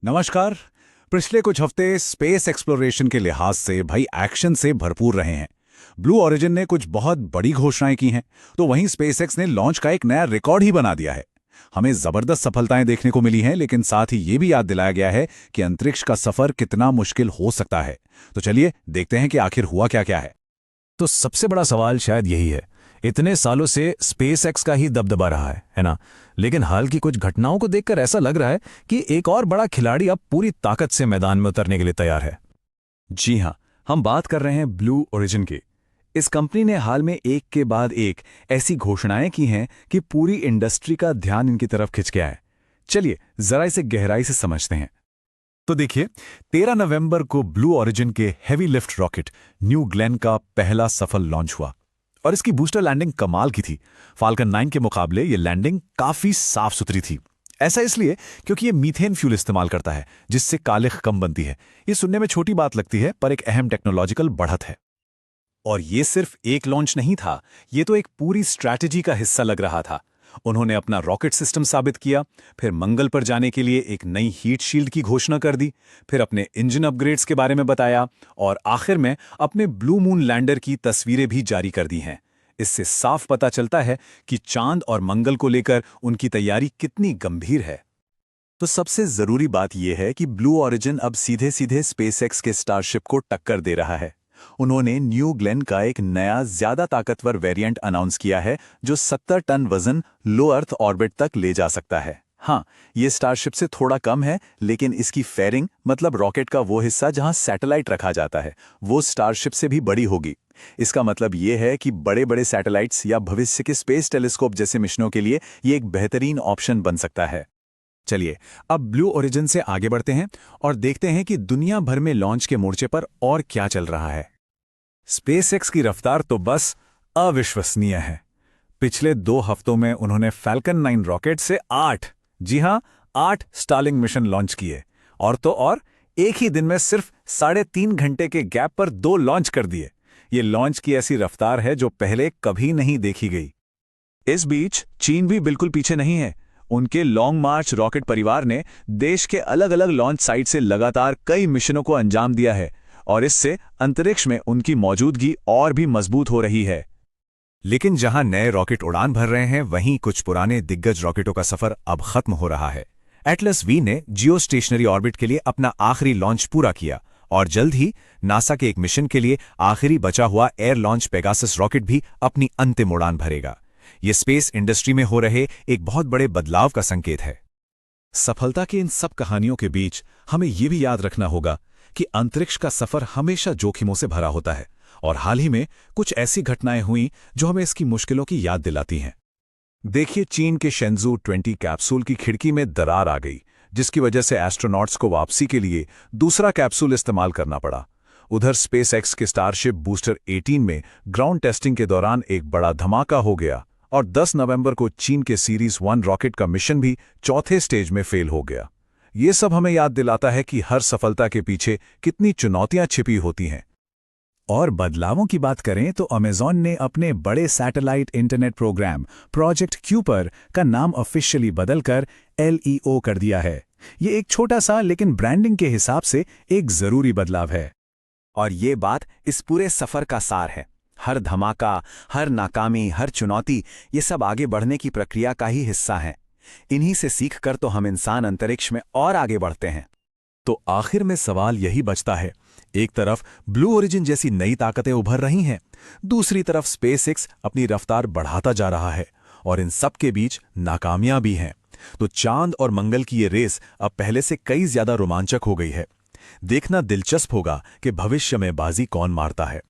नमस्कार। पिछले कुछ हफ्ते स्पेस एक्सप्लोरेशन के लिहाज से भाई एक्शन से भरपूर रहे हैं। ब्लू ओरिजिन ने कुछ बहुत बड़ी घोषणाएं की हैं, तो वहीं स्पेसएक्स ने लॉन्च का एक नया रिकॉर्ड ही बना दिया है। हमें जबरदस्त सफलताएं देखने को मिली हैं, लेकिन साथ ही ये भी याद दिलाया गया है कि अंतरिक्ष का सफर कितना मुश्किल हो सकता है। तो चलिए देखते हैं कि आखिर हुआ क्या क्या है। तो सबसे बड़ा सवाल शायद यही है, इतने सालों से स्पेसएक्स का ही दबदबा रहा है ना। लेकिन हाल की कुछ घटनाओं को देखकर ऐसा लग रहा है कि एक और बड़ा खिलाड़ी अब पूरी ताकत से मैदान में उतरने के लिए तैयार है। जी हां, हम बात कर रहे हैं ब्लू ओरिजिन की। इस कंपनी ने हाल में एक के बाद एक ऐसी घोषणाएं की हैं कि पूरी इंडस्ट्री का ध्यान इनकी तरफ खिंच गया है। चलिए जरा इसे गहराई से समझते हैं। तो देखिए, 13 नवंबर को ब्लू ओरिजिन के heavy lift rocket new Glenn का पहला सफल लॉन्च हुआ और इसकी बूस्टर लैंडिंग कमाल की थी। फाल्कन 9 के मुकाबले ये लैंडिंग काफी साफ सुथरी थी। ऐसा इसलिए क्योंकि ये मीथेन फ्यूल इस्तेमाल करता है, जिससे कालिख कम बनती है। ये सुनने में छोटी बात लगती है, पर एक अहम टेक्नोलॉजिकल बढ़त है। और ये सिर्फ एक लॉन्च नहीं था, ये तो एक पूरी स्ट्रैटेजी का हिस्सा लग रहा था। उन्होंने अपना रॉकेट सिस्टम साबित किया, फिर मंगल पर जाने के लिए एक नई हीट शील्ड की घोषणा कर दी, फिर अपने इंजन अपग्रेड्स के बारे में बताया और आखिर में अपने ब्लू मून लैंडर की तस्वीरें भी जारी कर दी हैं। इससे साफ पता चलता है कि चांद और मंगल को लेकर उनकी तैयारी कितनी गंभीर है। तो सबसे जरूरी बात यह है कि ब्लू ओरिजिन अब सीधे सीधे स्पेसएक्स के स्टारशिप को टक्कर दे रहा है। उन्होंने न्यू ग्लेन का एक नया ज्यादा ताकतवर वेरिएंट अनाउंस किया है, जो 70 टन वजन लो अर्थ ऑर्बिट तक ले जा सकता है। हाँ, ये स्टारशिप से थोड़ा कम है, लेकिन इसकी फेयरिंग मतलब रॉकेट का वो हिस्सा जहां सैटेलाइट रखा जाता है, वो स्टारशिप से भी बड़ी होगी। इसका मतलब ये है कि बड़े बड़े सैटेलाइट्स या भविष्य के स्पेस टेलीस्कोप जैसे मिशनों के लिए ये एक बेहतरीन ऑप्शन बन सकता है। चलिए अब ब्लू ओरिजिन से आगे बढ़ते हैं और देखते हैं कि दुनिया भर में लॉन्च के मोर्चे पर और क्या चल रहा है। स्पेसएक्स की रफ्तार तो बस अविश्वसनीय है। पिछले 2 हफ्तों में उन्होंने फैल्कन 9 रॉकेट से 8 स्टारलिंक मिशन लॉन्च किए, और तो और एक ही दिन में सिर्फ 3.5 घंटे के गैप पर 2 लॉन्च कर दिए। ये लॉन्च की ऐसी रफ्तार है जो पहले कभी नहीं देखी गई। इस बीच चीन भी बिल्कुल पीछे नहीं है। उनके लॉन्ग मार्च रॉकेट परिवार ने देश के अलग अलग लॉन्च साइट से लगातार कई मिशनों को अंजाम दिया है और इससे अंतरिक्ष में उनकी मौजूदगी और भी मजबूत हो रही है। लेकिन जहां नए रॉकेट उड़ान भर रहे हैं, वहीं कुछ पुराने दिग्गज रॉकेटों का सफर अब खत्म हो रहा है। एटलस वी ने जियो स्टेशनरी ऑर्बिट के लिए अपना आखिरी लॉन्च पूरा किया और जल्द ही नासा के एक मिशन के लिए आखिरी बचा हुआ एयर लॉन्च पेगासस रॉकेट भी अपनी अंतिम उड़ान भरेगा। ये स्पेस इंडस्ट्री में हो रहे एक बहुत बड़े बदलाव का संकेत है। सफलता की इन सब कहानियों के बीच हमें ये भी याद रखना होगा कि अंतरिक्ष का सफर हमेशा जोखिमों से भरा होता है, और हाल ही में कुछ ऐसी घटनाएं हुई जो हमें इसकी मुश्किलों की याद दिलाती हैं। देखिए, चीन के शेंजू 20 कैप्सूल की खिड़की में दरार आ गई, जिसकी वजह से एस्ट्रोनॉट्स को वापसी के लिए दूसरा कैप्सूल इस्तेमाल करना पड़ा। उधर स्पेसएक्स के स्टारशिप बूस्टर 18 में ग्राउंड टेस्टिंग के दौरान एक बड़ा धमाका हो गया और 10 नवंबर को चीन के सीरीज 1 रॉकेट का मिशन भी चौथे स्टेज में फेल हो गया। ये सब हमें याद दिलाता है कि हर सफलता के पीछे कितनी चुनौतियां छिपी होती हैं। और बदलावों की बात करें तो अमेज़न ने अपने बड़े satellite internet program project Kuiper का नाम ऑफिशियली बदलकर LEO कर दिया है। ये एक छोटा सा लेकिन ब्रांडिंग के हिसाब से एक जरूरी बदलाव है। और ये बात इस पूरे सफर का सार है। हर धमाका, हर नाकामी, हर चुनौती, ये सब आगे बढ़ने की प्रक्रिया का ही हिस्सा है। इन्हीं से सीखकर तो हम इंसान अंतरिक्ष में और आगे बढ़ते हैं। तो आखिर में सवाल यही बचता है, एक तरफ ब्लू ओरिजिन जैसी नई ताकतें उभर रही हैं, दूसरी तरफ स्पेसएक्स अपनी रफ्तार बढ़ाता जा रहा है, और इन सब के बीच नाकामियां भी हैं। तो चांद और मंगल की ये रेस अब पहले से कई ज्यादा रोमांचक हो गई है। देखना दिलचस्प होगा कि भविष्य में बाजी कौन मारता है।